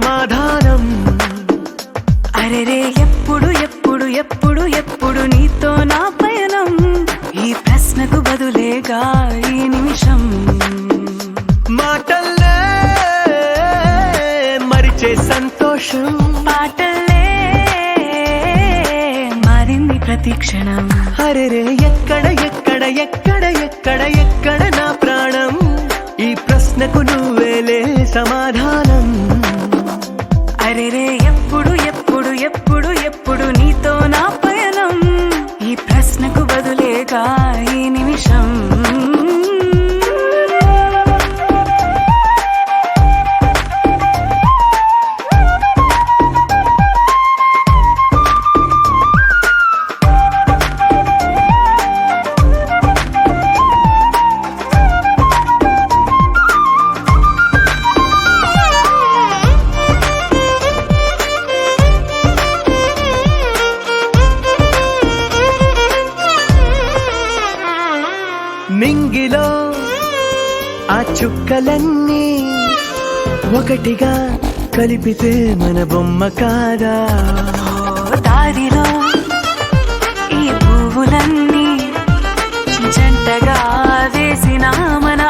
సమాధానం. అరెరే ఎప్పుడు ఎప్పుడు ఎప్పుడు ఎప్పుడు నీతో నా పయనం, ఈ ప్రశ్నకు బదులేగా ఈ నిమిషం. మాటల్లే మరిచే సంతోషం, పాటల్లే మారింది ప్రతి క్షణం. అరెరే ఎక్కడ ఎక్కడ ఎక్కడ ఎక్కడ ఎక్కడ నా ప్రాణం, ఈ ప్రశ్నకు నువ్వేలే సమాధానం. అరెరే ఎప్పుడు ఎప్పుడు ఎప్పుడు ఎప్పుడు నీతో నా పయనం, ఈ ప్రశ్నకు బదులేగా ఈ నిమిషం. మింగిలో ఆ చుక్కలన్నీ ఒకటిగా కలిపితే మన బొమ్మ కాదా. దారిలో ఈ పువ్వులన్నీ జంటగా వేసిన మన